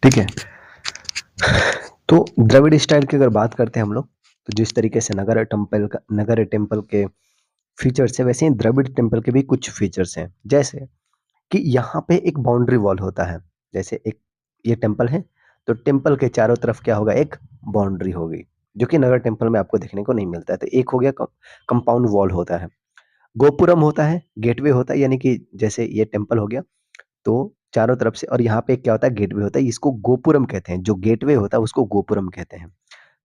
ठीक है। तो द्रविड़ स्टाइल की अगर बात करते हैं हम लोग, तो जिस तरीके से नगर टेम्पल के फीचर्स है, वैसे ही द्रविड़ टेम्पल के भी कुछ फीचर्स हैं। जैसे कि यहाँ पे एक बाउंड्री वॉल होता है। जैसे एक ये टेम्पल है, तो टेम्पल के चारों तरफ क्या होगा, एक बाउंड्री होगी, जो कि नगर टेम्पल में आपको देखने को नहीं मिलता है। तो एक हो गया कंपाउंड वॉल होता है, गोपुरम होता है, गेटवे होता है, यानी कि जैसे ये टेम्पल हो गया, तो चारों तरफ से, और यहाँ पे क्या होता है, गेटवे होता है, इसको गोपुरम कहते हैं। जो गेटवे होता है उसको गोपुरम कहते हैं।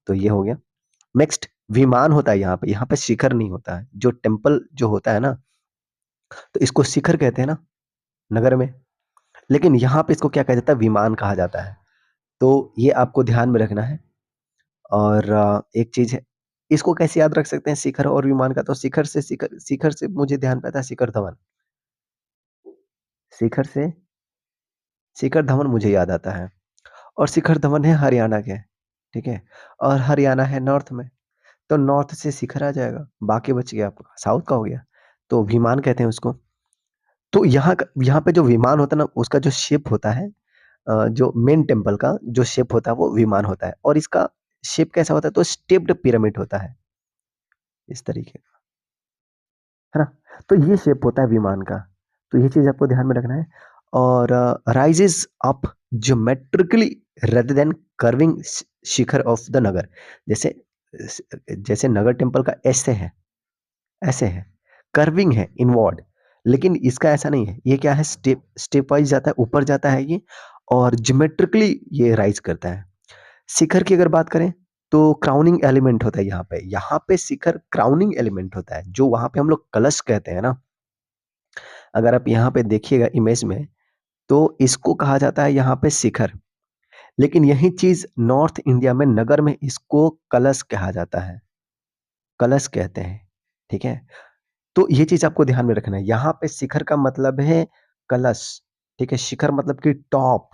तो ये हो गया। नेक्स्ट, विमान होता है यहाँ पे शिखर नहीं होता है। जो टेम्पल जो होता है ना, तो इसको शिखर कहते हैं ना नगर में, लेकिन यहाँ पे इसको क्या कहा जाता है, विमान कहा जाता है। तो ये आपको ध्यान में रखना है। और एक चीज है, इसको कैसे याद रख सकते हैं शिखर और विमान का, तो शिखर से मुझे ध्यान पे आता है शिखर धवन। शिखर से शिखर धवन मुझे याद आता है, और शिखर धवन है हरियाणा के। ठीक है, और हरियाणा है नॉर्थ में, तो नॉर्थ से शिखर आ जाएगा, बाकी बच गया आपका साउथ का हो गया, तो विमान कहते हैं उसको। तो यहाँ पे जो विमान होता है ना, उसका जो शेप होता है, जो मेन टेम्पल का जो शेप होता है वो विमान होता है, और इसका शेप कैसा होता है, तो स्टेप्ड पिरामिड होता है, इस तरीके का, है ना। तो ये शेप होता है विमान का, तो ये चीज आपको ध्यान में रखना है। और rises up geometrically rather than curving shikhara of the Nagara. जैसे जैसे नगर टेम्पल का ऐसे है, कर्विंग है इनवर्ड, लेकिन इसका ऐसा नहीं है। ये क्या है, स्टेप वाइज जाता है, ऊपर जाता है ये, और ज्योमेट्रिकली ये राइज करता है। शिखर की अगर बात करें, तो क्राउनिंग एलिमेंट होता है यहाँ पे शिखर क्राउनिंग एलिमेंट होता है, जो वहां पे हम लोग कलश कहते हैं ना। अगर आप यहाँ पे देखिएगा इमेज में, तो इसको कहा जाता है यहाँ पे शिखर, लेकिन यही चीज नॉर्थ इंडिया में नगर में इसको कलश कहा जाता है, कलश कहते हैं। ठीक है, तो ये चीज आपको ध्यान में रखना है। यहाँ पे शिखर का मतलब है कलश, ठीक है, शिखर मतलब कि टॉप,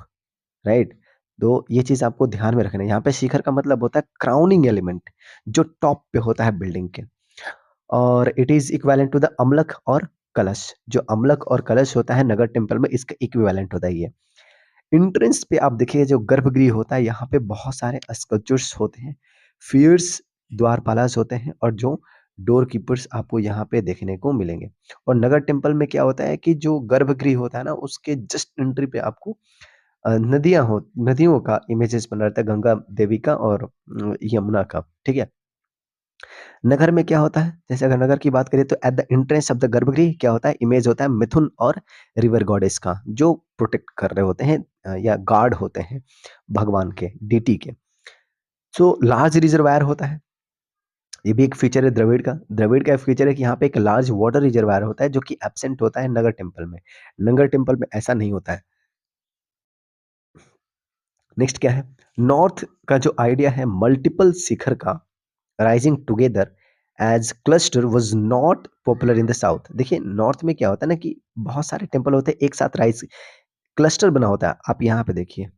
राइट। तो ये चीज आपको ध्यान में रखना है। यहाँ पे शिखर का मतलब होता है क्राउनिंग एलिमेंट, जो टॉप पे होता है बिल्डिंग के। और it is equivalent to the amalaka और कलश। जो अमलक और कलश होता है नगर टेम्पल में, इसका इक्विवेलेंट होता है ये। एंट्रेंस पे आप देखिए, जो गर्भगृह होता है, यहाँ पे बहुत सारे स्कल्पचर्स होते हैं, फियर्स द्वारपालास होते हैं, और जो डोर कीपर्स आपको यहाँ पे देखने को मिलेंगे। और नगर टेम्पल में क्या होता है कि जो गर्भगृह होता है ना, उसके जस्ट एंट्री पे आपको नदियों का इमेजेस बना रहता है, गंगा देवी का और यमुना का। ठीक है, नगर में क्या होता है, जैसे अगर नगर की बात करें, तो at the entrance of the गर्भगृह क्या होता है, इमेज होता है मिथुन और रिवर गॉडेस का, जो प्रोटेक्ट कर रहे होते हैं, या गार्ड होते हैं भगवान के, डीटी के। सो लार्ज रिजर्वायर होता है, ये भी एक फीचर है द्रविड़ का। द्रविड़ का फीचर है कि यहाँ पे एक लार्ज वाटर रिजर्वायर होता है, जो कि एब्सेंट होता है नगर टेम्पल में। नगर टेम्पल में ऐसा नहीं होता है। नेक्स्ट क्या है, नॉर्थ का जो आइडिया है मल्टीपल शिखर का rising together as cluster was not popular in the south. देखिए नॉर्थ में क्या होता है ना, कि बहुत सारे टेम्पल होते हैं एक साथ राइज, क्लस्टर बना होता है। आप यहाँ पे देखिए,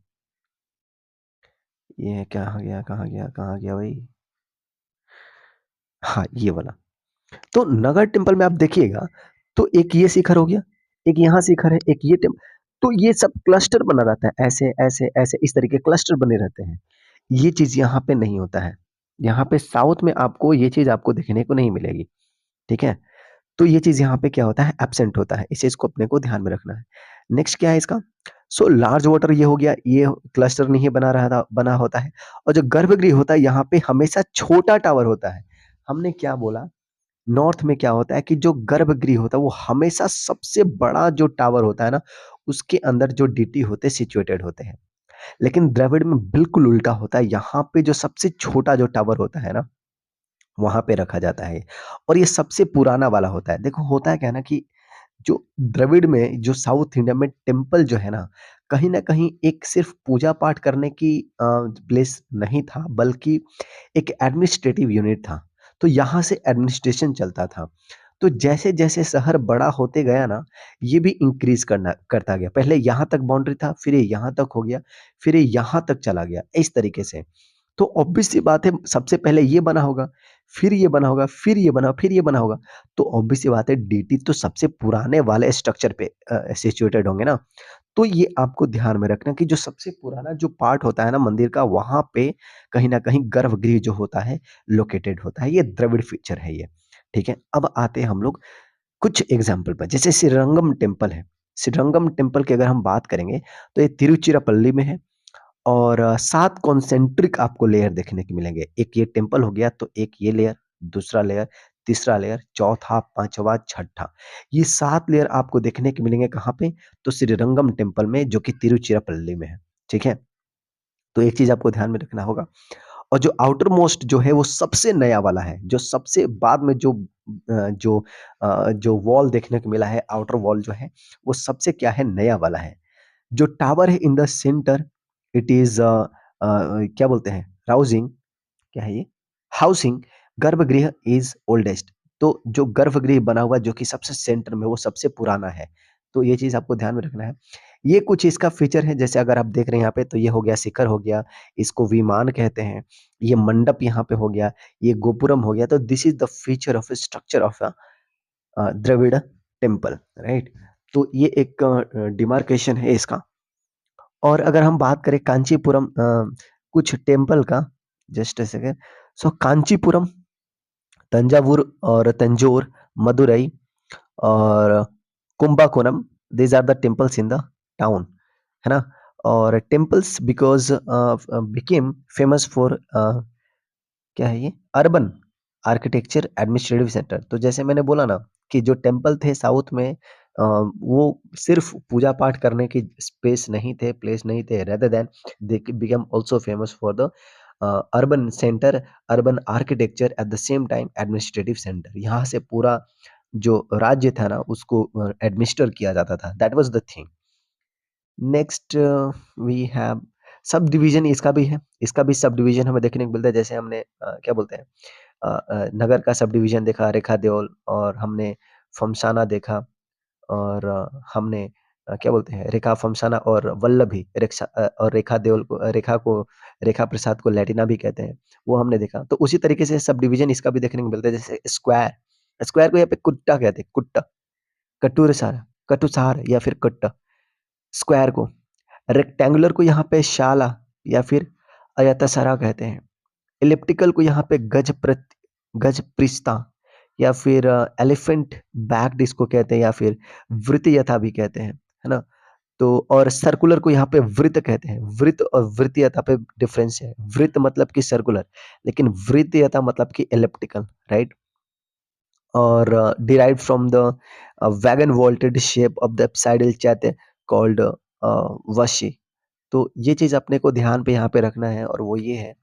ये कहाँ गया भाई, हाँ ये वाला। तो नगर टेम्पल में आप देखिएगा, तो एक ये शिखर हो गया, एक यहाँ शिखर है, एक ये टेम्पल, तो ये सब क्लस्टर बना रहता है, ऐसे ऐसे ऐसे इस तरीके क्लस्टर बने रहते हैं। ये चीज यहाँ पे नहीं होता है। यहाँ पे साउथ में आपको ये चीज आपको देखने को नहीं मिलेगी। ठीक है, तो ये चीज यहाँ पे क्या होता है, एब्सेंट होता है। इस चीज को अपने को ध्यान में रखना है। नेक्स्ट क्या है इसका, सो लार्ज वाटर ये हो गया, ये क्लस्टर नहीं बना रहा था, बना होता है। और जो गर्भगृह होता है, यहाँ पे हमेशा छोटा टावर होता है। हमने क्या बोला, नॉर्थ में क्या होता है कि जो गर्भगृह होता है वो हमेशा सबसे बड़ा जो टावर होता है ना, उसके अंदर जो डीटी होते हैं सिचुएटेड होते हैं। लेकिन द्रविड़ में बिल्कुल उल्टा होता है, यहाँ पे जो सबसे छोटा जो टावर होता है ना, वहां पे रखा जाता है, और ये सबसे पुराना वाला होता है। देखो होता है क्या ना, कि जो द्रविड़ में, जो साउथ इंडिया में टेम्पल जो है ना कहीं एक सिर्फ पूजा पाठ करने की प्लेस नहीं था, बल्कि एक एडमिनिस्ट्रेटिव यूनिट था। तो यहाँ से एडमिनिस्ट्रेशन चलता था। तो जैसे जैसे शहर बड़ा होते गया ना, ये भी इंक्रीज करता गया। पहले यहाँ तक बाउंड्री था, फिर ये यहाँ तक हो गया, फिर ये यहाँ तक चला गया, इस तरीके से। तो ऑब्वियस सी बात है, सबसे पहले ये बना होगा, फिर ये बना होगा, फिर ये बना होगा। तो ऑब्वियस सी बात है, डीटी तो सबसे पुराने वाले स्ट्रक्चर पे सिचुएटेड होंगे ना। तो ये आपको ध्यान में रखना कि जो सबसे पुराना जो पार्ट होता है ना मंदिर का, वहाँ पे कहीं न कहीं गर्भगृह जो होता है लोकेटेड होता है। ये द्रविड़ फीचर है ये, ठीक है? अब आते हैं हम लोग कुछ एग्ज़ाम्पल पर, जैसे श्रीरंगम टेम्पल है। श्रीरंगम टेम्पल की अगर हम बात करेंगे, तो ये तिरुचिरापल्ली में है और 7 कॉन्सेंट्रिक आपको लेयर देखने को मिलेंगे। एक ये टेम्पल हो गया, तो एक ये लेयर, दूसरा लेयर, तीसरा लेयर, चौथा, पाँचवाँ, छठा। ये 7 लेयर आपको देखने को मिलेंगे कहाँ पे? तो श्रीरंगम टेम्पल में, जो कि तिरुचिरापल्ली में है, ठीक है? तो एक चीज़ आपको ध्यान में रखना होगा। और जो आउटर मोस्ट जो है वो सबसे नया वाला है, जो सबसे बाद में जो वॉल देखने को मिला है, आउटर वॉल जो है, वो सबसे क्या है, नया वाला है। जो टावर है in the centre, it is क्या बोलते हैं, राउजिंग, क्या है ये? हाउसिंग गर्भगृह इज़ ओल्डेस्ट। तो जो गर्भगृह बना हुआ जो कि सबसे सेंटर में, वो सबसे पुराना है। तो ये चीज़ आपको ध्यान में रखना है। ये कुछ इसका फीचर है, जैसे अगर आप देख रहे हैं यहाँ पे, तो ये हो गया शिखर हो गया, इसको विमान कहते हैं। ये मंडप यहाँ पे हो गया, ये गोपुरम हो गया। तो this is the feature of a structure of Dravida temple, right? तो ये एक डिमार्केशन है इसका। और अगर हम बात करें कांचीपुरम कुछ टेम्पल का, just a second. So Kanchipuram, Thanjavur और तंजौर, मदुरई और Kumbakonam, these are the temples in the town, है ना? और temples because became famous for क्या है ये? Urban architecture administrative centre. तो जैसे मैंने बोला ना कि जो टेम्पल थे साउथ में, वो सिर्फ पूजा पाठ करने की स्पेस नहीं थे, प्लेस नहीं थे, rather than they become also famous for the urban centre, urban architecture, at the same time administrative centre. यहाँ से पूरा जो राज्य था ना, उसको एडमिनिस्टर किया जाता था। That was the thing. Next we have subdivision, इसका भी है। इसका भी सब डिवीज़न हमें देखने को मिलता है। जैसे हमने क्या बोलते हैं, नगर का सब डिवीज़न देखा, रेखा देओल, और हमने फमसाना देखा, और हमने क्या बोलते हैं, रेखा फमसाना और वल्लभी, और रेखा देओल को, रेखा प्रसाद को लैटिना भी कहते हैं, वो हमने देखा। तो उसी तरीके से सब डिवीज़न इसका भी देखने को मिलता है। जैसे स्क्वायर, स्क्वायर को यहाँ पे कुट्टा कहते हैं, कुट्टा, कटुरसार, कटुसार या फिर कट्टा, स्क्वायर को। रेक्टेंगुलर को यहाँ पे शाला या फिर अयतासारा कहते हैं। इलिप्टिकल को यहाँ पे गज पृष्ठा या फिर एलिफेंट बैक्ड इसको कहते हैं, या फिर वृत्तयथा भी कहते हैं, है ना? तो और सर्कुलर को यहाँ पे वृत्त कहते हैं। वृत्त और वृत्तयथा पे डिफरेंस है। वृत्त मतलब कि सर्कुलर, लेकिन वृत्तयथा मतलब कि एलिप्टिकल, राइट? और derived from the wagon vaulted shape of the apsidal chate called वशी। तो ये चीज़ अपने को ध्यान पे यहाँ पे रखना है, और वो ये है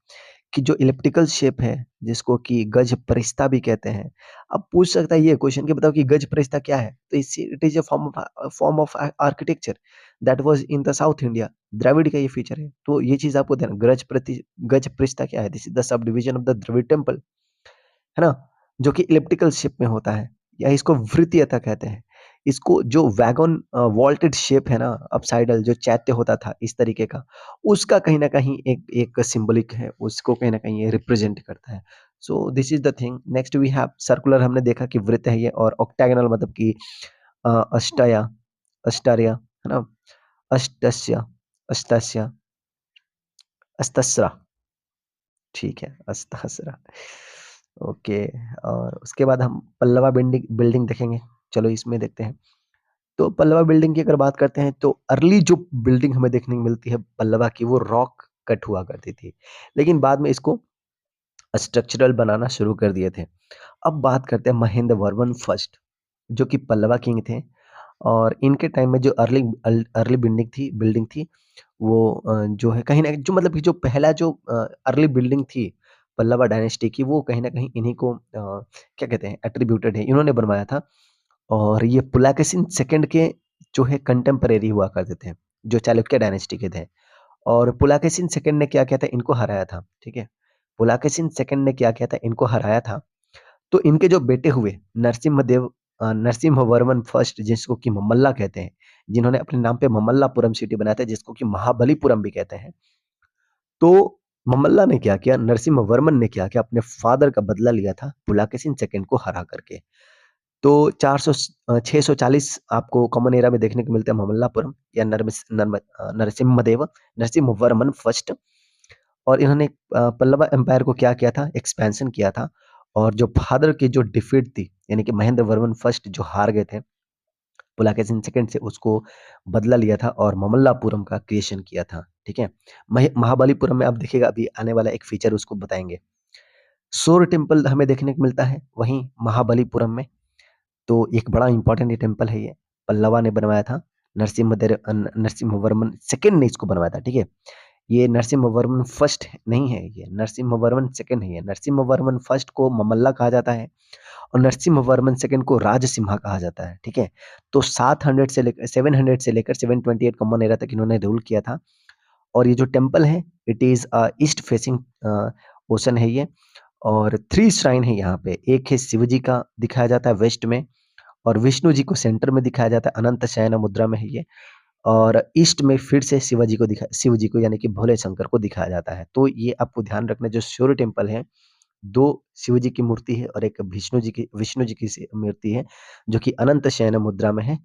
कि जो इलिप्टिकल शेप है, जिसको कि गज परिस्था भी कहते हैं। अब पूछ सकता है ये क्वेश्चन कि बताओ कि गज परिस्था क्या है? तो it is a form of architecture that was in the south India. Dravida का ये फीचर है। तो ये चीज़ आपको ध्यान, गज परिस्था क्या है? This is the subdivision of the Dravida temple. है ना? जो कि इलिप्टिकल शेप में होता है, या इसको वृत्तीयता कहते हैं। इसको जो वैगन वॉल्टेड शेप है ना, अपसाइडल जो चैत्य होता था इस तरीके का, उसका कहीं न कहीं एक एक सिंबॉलिक है, उसको कहीं न कहीं ये रिप्रेज़ेंट करता है। So this is the thing. Next we have circular, हमने देखा कि वृत्त है ये, और ऑक्टागोनल मतलब कि अष्टया, अष्टार्य, है ना? अष्टस्य, अष्टस्य, अस्तस्र, ठीक है, अस्तहस्र। ओके। और उसके बाद हम पल्लवा बिल्डिंग बिल्डिंग देखेंगे। चलो इसमें देखते हैं। तो पल्लवा बिल्डिंग की अगर बात करते हैं, तो अर्ली जो बिल्डिंग हमें देखने को मिलती है पल्लवा की, वो रॉक कट हुआ करती थी। लेकिन बाद में इसको स्ट्रक्चरल बनाना शुरू कर दिए थे। अब बात करते हैं महेंद्र वर्मन फर्स्ट, जो कि पल्लवा किंग थे, और इनके टाइम में जो अर्ली बिल्डिंग थी, वो जो है कहीं न जो मतलब कि जो पहला जो अर्ली बिल्डिंग थी पल्लवा डायनेस्टी की, वो कहीं न कहीं इन्हीं को क्या कहते हैं, एट्रिब्यूटेड है, इन्होंने बनवाया था। और ये पुलकेशिन सेकंड के जो है कंटेम्परेरी हुआ करते थे, जो चालुक्य डायनेस्टी के थे। और पुलकेशिन सेकंड ने क्या किया था, इनको हराया था, ठीक है? पुलकेशिन सेकंड ने क्या किया था, इनको हराया था। तो इनके जो बेटे हुए नरसिम्हवर्मन फर्स्ट, जिसको कि ममल्ला कहते हैं, जिन्होंने अपने नाम पे ममल्लापुरम सिटी बनाया था, जिसको कि महाबलीपुरम भी कहते हैं। तो ममल्ला ने क्या किया, नरसिम्हवर्मन ने क्या किया, अपने फादर का बदला लिया था पुलकेशिन सेकंड को हरा करके। तो 640 आपको कॉमन एरा में देखने को मिलते हैं ममल्लापुरम या नरसिम्हवर्मन फर्स्ट। और इन्होंने पल्लवा एम्पायर को क्या किया था, एक्सपेंशन किया था। और जो फादर की जो डिफीट थी, यानी कि महेंद्र वर्मन फर्स्ट जो हार गए थे पुलाकेशिन सेकंड से, उसको बदला लिया था और ममल्लापुरम का क्रिएशन किया था। ठीक है। महाबलीपुरम में आप देखिएगा, अभी आने वाला एक फीचर उसको बताएंगे। सूर्य टेम्पल हमें देखने को मिलता है वहीं महाबलीपुरम में। तो एक बड़ा इंपॉर्टेंट ये टेम्पल है, ये पल्लवा ने बनवाया था। नरसिम्हवर्मन सेकंड ने इसको बनवाया था। ठीक है। ये नरसिम्हवर्मन फर्स्ट नहीं है, ये नरसिम्हवर्मन सेकंड है। ये नरसिम्हवर्मन फर्स्ट को ममल्ला कहा जाता है और नरसिम्हवर्मन सेकंड को राजसिम्हा कहा जाता है। ठीक है। तो 700 से लेकर 728 कॉमन एरा तक इन्होंने रूल किया था। और ये जो टेम्पल है, it is east facing ocean है ये। और 3 श्राइन है यहाँ पे। एक है शिव जी का दिखाया जाता है वेस्ट में, और विष्णु जी को सेंटर में दिखाया जाता है, अनंत शयन मुद्रा में है ये। और ईस्ट में फिर से शिव जी को यानी कि भोले शंकर को दिखाया जाता है। तो ये आपको ध्यान रखना, जो सूर्य टेम्पल है, 2 शिव जी की मूर्ति है और एक विष्णु जी की मूर्ति है, जो कि अनंत शयन मुद्रा में है।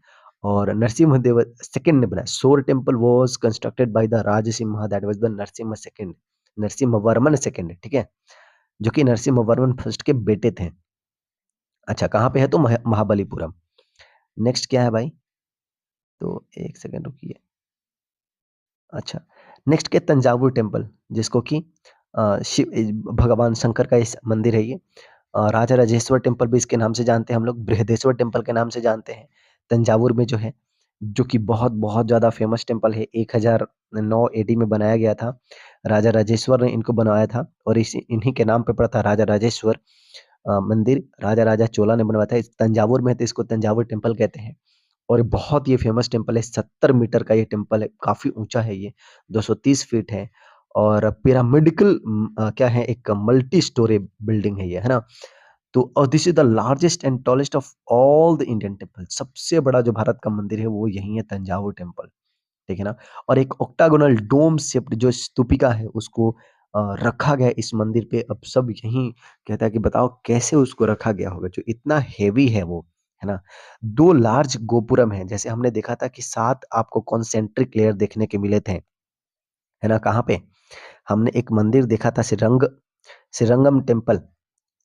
और नरसिम्हा देव सेकंड ने बनाया। Surya temple was constructed by the Rajasimha, that was the Narasimha second, Narasimhavarman second. ठीक है। जो कि नरसिम्हवर्मन फर्स्ट के बेटे थे। अच्छा, कहाँ पे है? तो महाबलीपुरम। नेक्स्ट क्या है भाई? तो एक सेकंड रुकिए। अच्छा, नेक्स्ट क्या? तंजावुर टेम्पल, जिसको कि शिव भगवान शंकर का इस मंदिर है ये। राजा राजेश्वर टेम्पल भी इसके नाम से जानते हैं हम लोग, बृहदेश्वर टेम्पल के नाम से जानते हैं। तंजावुर में जो है, जो कि बहुत बहुत ज़्यादा फेमस टेम्पल है, 1009 एडी में बनाया गया था। राजा राजेश्वर ने इनको बनवाया था और इन्हीं के नाम पे पड़ा था राजा राजेश्वर मंदिर। राजा राजा चोला ने बनवाया था। इस तंजावुर में, तो इसको तंजावुर टेम्पल कहते हैं। और बहुत ये फेमस टेम्पल है। 70 मीटर का ये टेम्पल है, काफ़ी ऊंचा है ये, 230 फीट है। और पिरामिडिकल क्या है, एक मल्टी स्टोरी बिल्डिंग है ये, है ना। तो और this is the largest and tallest of all the Indian temple. सबसे बड़ा जो भारत का मंदिर है वो यही है, तंजावुर टेम्पल। ठीक है ना। और एक ऑक्टागोनल डोम शेप्ड जो स्तूपिका है, उसको रखा गया इस मंदिर पे। अब सब यही कहता है कि बताओ कैसे उसको रखा गया होगा, जो इतना हेवी है वो, है ना। 2 लार्ज गोपुरम है, जैसे हमने देखा था कि 7 आपको कॉन्सेंट्रिक लेयर देखने के मिले थे, है ना। कहाँ पे? हमने एक मंदिर देखा था, श्रीरंगम टेम्पल।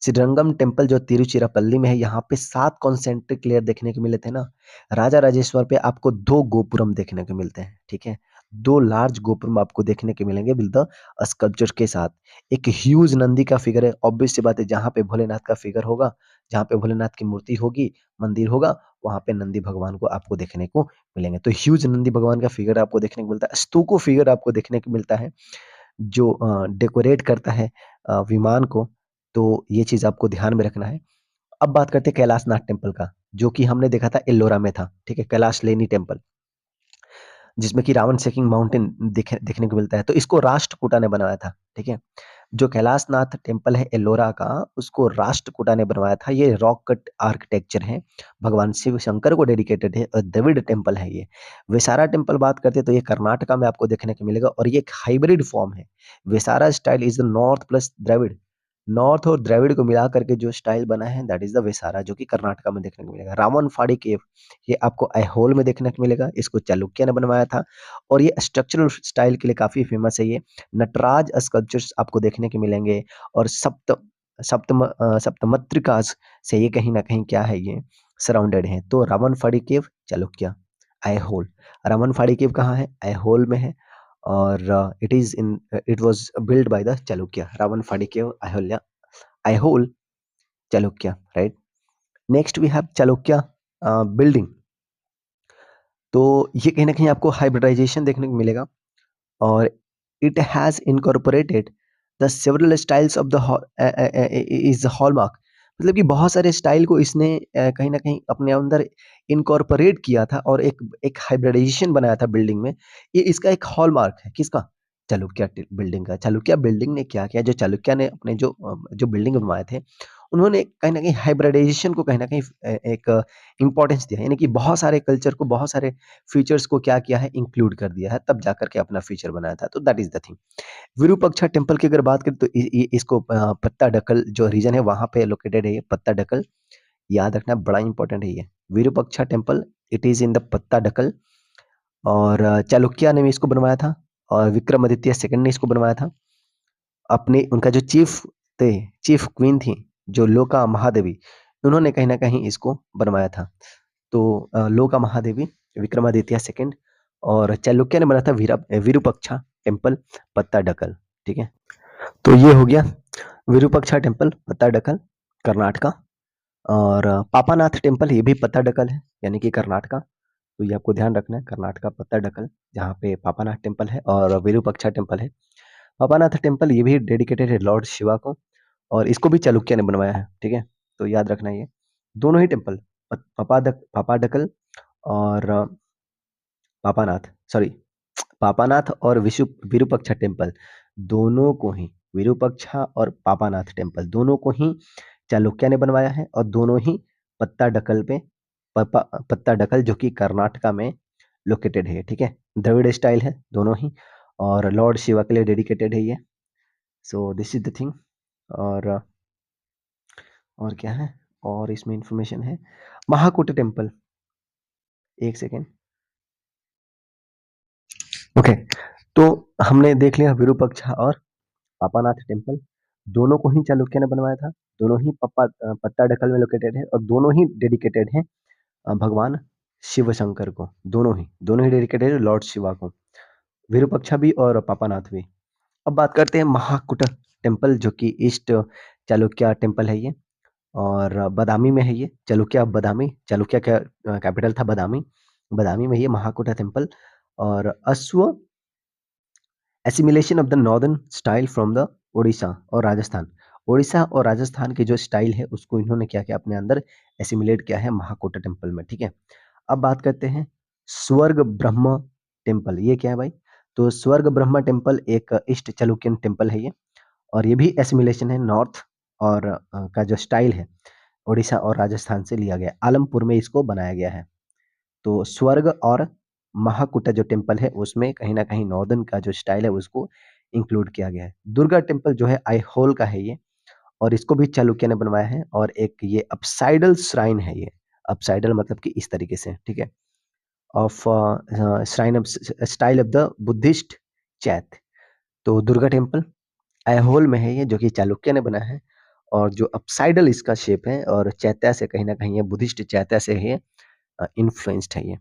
श्रीरंगम टेम्पल जो तिरुचिरापल्ली में है, यहाँ पे 7 कॉन्सेंट्रिक लेयर देखने को मिले थे ना। राजा राजेश्वर पे आपको 2 गोपुरम देखने को मिलते हैं। ठीक है। 2 लार्ज गोपुरम आपको देखने के मिलेंगे विद द स्कल्पचर के साथ। एक ह्यूज नंदी का फिगर है। ऑब्वियस सी बात है, जहाँ पे भोलेनाथ का फिगर होगा, जहाँ पे भोलेनाथ की मूर्ति होगी, मंदिर होगा, वहाँ पे नंदी भगवान को आपको देखने को मिलेंगे। तो ह्यूज नंदी भगवान का फिगर आपको देखने को मिलता है। स्तूको फिगर आपको देखने को मिलता है, जो डेकोरेट करता है विमान को। तो ये चीज़ आपको ध्यान में रखना है। अब बात करते हैं कैलाशनाथ टेम्पल का, जो कि हमने देखा था एल्लोरा में था। ठीक है। कैलाश लेनी टेम्पल, जिसमें कि रावण सेकिंग माउंटेन देखने को मिलता है। तो इसको राष्ट्रकूटा ने बनाया था। ठीक है। जो कैलाशनाथ टेम्पल है एल्लोरा का, उसको राष्ट्रकूटा ने बनवाया था। ये रॉक कट आर्किटेक्चर है, भगवान शिव शंकर को डेडिकेटेड है और द्रविड़ टेम्पल है ये। विसारा टेम्पल बात करते हैं तो ये कर्नाटका में आपको देखने को मिलेगा और ये एक हाइब्रिड फॉर्म है। Vesara style is the north plus Dravida, north और द्रविड़ को मिला करके जो स्टाइल बना है, दैट इज द विसारा, जो कि कर्नाटका में देखने को मिलेगा। रावणफाड़ी केव, ये आपको ऐहोल में देखने को मिलेगा। इसको चालुक्य ने बनवाया था और ये स्ट्रक्चरल स्टाइल के लिए काफी फेमस है ये। नटराज स्कल्पचर्स आपको देखने के मिलेंगे और सप्तमत्रिकास से ये कहीं ना कहीं क्या है, ये सराउंडेड है। तो रावणफाड़ी केव, चालुक्य, ऐहोल। रावणफाड़ी केव कहाँ है? ऐहोल में है। और it was build by the Chalukya. Ravanphadi cave, Aihole, Chalukya, right. Next we have Chalukya building. तो ये कहीं ना कहीं आपको हाइब्रिडाइजेशन देखने को मिलेगा और it has incorporated the several styles of the is hallmark. मतलब कि बहुत सारे स्टाइल को इसने कहीं ना कहीं अपने अंदर इनकॉर्पोरेट किया था और एक हाइब्रिडाइजेशन बनाया था बिल्डिंग में। ये इसका एक हॉलमार्क है, किसका? चालुक्य बिल्डिंग का। चालुक्य बिल्डिंग ने क्या किया, जो चालुक्य ने अपने जो बिल्डिंग बनवाए थे, उन्होंने कहीं ना कहीं हाइब्रिडाइजेशन को कहीं ना कहीं एक इम्पोर्टेंस दिया, यानी कि बहुत सारे कल्चर को, बहुत सारे फीचर्स को क्या किया है, इंक्लूड कर दिया है, तब जाकर के अपना फीचर बनाया था। तो that is the thing. Virupaksha temple की अगर बात करें तो इसको पत्ता डकल जो रीजन है वहां पे लोकेटेड है, ये पत्ता डकल। याद रखना, बड़ा इंपॉर्टेंट है ये। Virupaksha temple, it is in the Pattadakal. और चालुक्य ने भी इसको बनवाया था, और विक्रमादित्य सेकंड ने इसको बनवाया था। अपने उनका जो थे, चीफ क्वीन थी जो लोका महादेवी, उन्होंने कहीं ना कहीं इसको बनवाया था। तो लोका महादेवी, विक्रमादित्य सेकंड, और चालुक्य ने बनाया था विरूपाक्षा टेम्पल पत्ताडकल। ठीक है, तो ये हो गया विरूपाक्षा टेम्पल पत्ताडकल, कर्नाटका। और पापानाथ टेम्पल, ये भी पत्ताडकल है, यानी कि कर्नाटका। तो ये आपको ध्यान रखना है, कर्नाटका पत्ताडकल, जहाँ पे पापानाथ टेम्पल है और विरूपाक्षा टेम्पल है। पापानाथ टेम्पल ये भी डेडिकेटेड है लॉर्ड शिवा को, और इसको भी चालुक्य ने बनवाया है। ठीक है, तो याद रखना ये दोनों ही टेम्पल, पापाडकल और पापानाथ, सॉरी, पापानाथ और विरूपाक्षा टेम्पल, दोनों को ही, विरूपाक्षा और पापानाथ टेम्पल दोनों को ही चालुक्य ने बनवाया है, और दोनों ही पत्ताडकल पे, पत्ताडकल जो कि कर्नाटका में लोकेटेड है। ठीक है, द्रविड़ स्टाइल है दोनों ही, और लॉर्ड शिवा के लिए डेडिकेटेड है ये। So this is the thing. और और क्या है, और इसमें इंफॉर्मेशन है, महाकूट टेम्पल। एक सेकेंड, ओके। तो हमने देख लिया विरूपाक्षा और पापानाथ टेम्पल, दोनों को ही चालुक्य ने बनवाया था, दोनों ही पत्ताडकल में लोकेटेड है, और दोनों ही डेडिकेटेड है भगवान शिव शंकर को। दोनों ही डेडिकेटेड है लॉर्ड शिवा को, विरूपाक्षा भी और पापानाथ भी। अब बात करते हैं महाकूट टेम्पल, जो कि ईस्ट चालुक्य टेम्पल है ये, और बदामी में है ये। बदामी, चालुक्य का कैपिटल था बदामी, बदामी में ये महाकूट टेम्पल। और अश्व assimilation of the northern style from the Odisha और राजस्थान, ओडिशा और राजस्थान की जो स्टाइल है उसको इन्होंने क्या किया, अपने अंदर एसिमिलेट किया है महाकोटा टेम्पल में। ठीक है, अब बात करते हैं स्वर्ग ब्रह्म टेम्पल। ये क्या है भाई? तो स्वर्ग ब्रह्म टेम्पल एक ईस्ट चालुक्यन टेम्पल है ये, और ये भी एसिमिलेशन है नॉर्थ और का जो स्टाइल है ओडिशा और राजस्थान से लिया गया, आलमपुर में इसको बनाया गया है। तो स्वर्ग और महाकुटा जो टेम्पल है उसमें कहीं ना कहीं नॉर्दर्न का जो स्टाइल है उसको इंक्लूड किया गया है। दुर्गा टेम्पल जो है आईहोल का है ये, और इसको भी चालुक्य ने बनवाया है, और एक ये अपसाइडल श्राइन है ये, अपसाइडल मतलब कि इस तरीके से। ठीक है, of shrine of style of the Buddhist चैत। तो दुर्गा टेम्पल ऐहोल में है ये, जो कि चालुक्य ने बनाया है, और जो अपसाइडल इसका शेप है, और चैत्या से कहीं ना कहीं ये बुद्धिस्ट चैत्या से है इन्फ्लुएंस्ड है ये।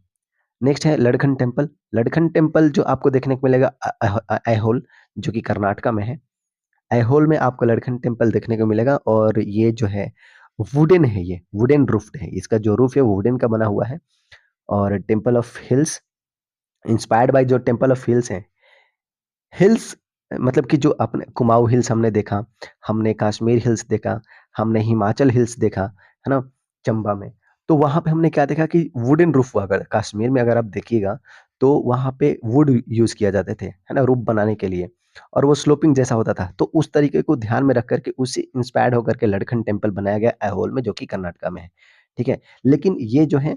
नेक्स्ट है लड़खन टेम्पल। लड़खन टेम्पल जो आपको देखने को मिलेगा ऐहोल, जो कि कर्नाटका में है। ऐहोल में आपको लड़खन टेम्पल देखने को मिलेगा, और ये जो है वुडन है, ये वुडन रूफ्ड है, इसका जो रूफ है वो वुडन का बना हुआ है। और temple of hills, inspired by जो टेम्पल ऑफ हिल्स है, हिल्स मतलब कि जो अपने कुमाऊं हिल्स हमने देखा, हमने कश्मीर हिल्स देखा, हमने हिमाचल हिल्स देखा, है ना, चंबा में। तो वहां पे हमने क्या देखा कि वुडन रूफ हुआ, अगर कश्मीर में अगर आप देखिएगा तो वहां पे वुड यूज किया जाते थे, है ना, रूफ बनाने के लिए, और वो स्लोपिंग जैसा होता था। तो उस तरीके को ध्यान में रख करके उससे इंस्पायर्ड होकर के लड़खन टेम्पल बनाया गया ऐहोल में, जो कि कर्नाटका में है। ठीक है, लेकिन ये जो है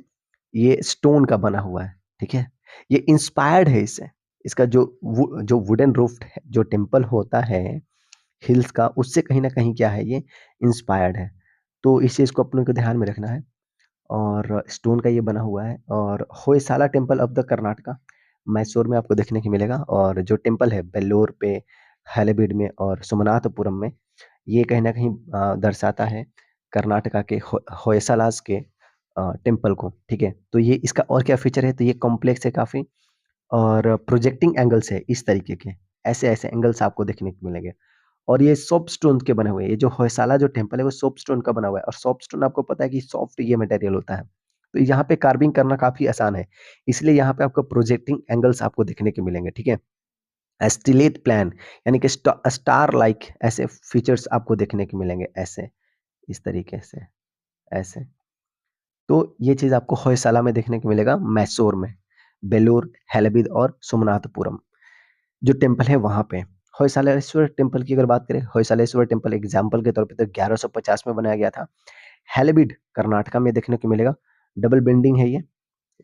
ये स्टोन का बना हुआ है। ठीक है, ये इंस्पायर्ड है इससे, इसका जो वुडन रूफ जो टेम्पल होता है हिल्स का, उससे कहीं ना कहीं क्या है, ये इंस्पायर्ड है। तो इस चीज को अपने को ध्यान में रखना है, और स्टोन का ये बना हुआ है। और Hoysala temple of the Karnataka, Mysore में आपको देखने को मिलेगा। और जो टेम्पल है बेल्लोर पे, हैलेबीड में और सोमनाथपुरम में, ये कहीं ना कहीं दर्शाता है कर्नाटका के होयसालास के टेम्पल को। ठीक है, तो ये इसका और क्या फीचर है, तो ये कॉम्प्लेक्स है काफी, और प्रोजेक्टिंग एंगल्स है इस तरीके के, ऐसे ऐसे एंगल्स आपको देखने को मिलेंगे। और ये सोप स्टोन के बने हुए हैं, ये जो होयसाला जो टेम्पल है वो सोप स्टोन का बना हुआ है, और सोप स्टोन आपको पता है कि सॉफ्ट ये मटेरियल होता है। तो यहाँ पे कार्विंग करना काफी आसान है, इसलिए यहाँ पे आपको प्रोजेक्टिंग एंगल्स आपको देखने को मिलेंगे। ठीक है, एस्टिलेट प्लान, यानी कि स्टार लाइक ऐसे फीचर्स आपको देखने को मिलेंगे, ऐसे इस तरीके से, ऐसे। तो ये चीज आपको होयसाला में देखने को मिलेगा, मैसूर में, बेलूर, हैलेबीड और सोमनाथपुरम जो टेम्पल है वहां पे। होयसालेश्वर टेम्पल की अगर बात करें, होयसालेश्वर टेम्पल एग्जाम्पल के तौर पे तो 1150 में बनाया गया था। हैलेबीड कर्नाटका में देखने को मिलेगा, डबल बेंडिंग है ये,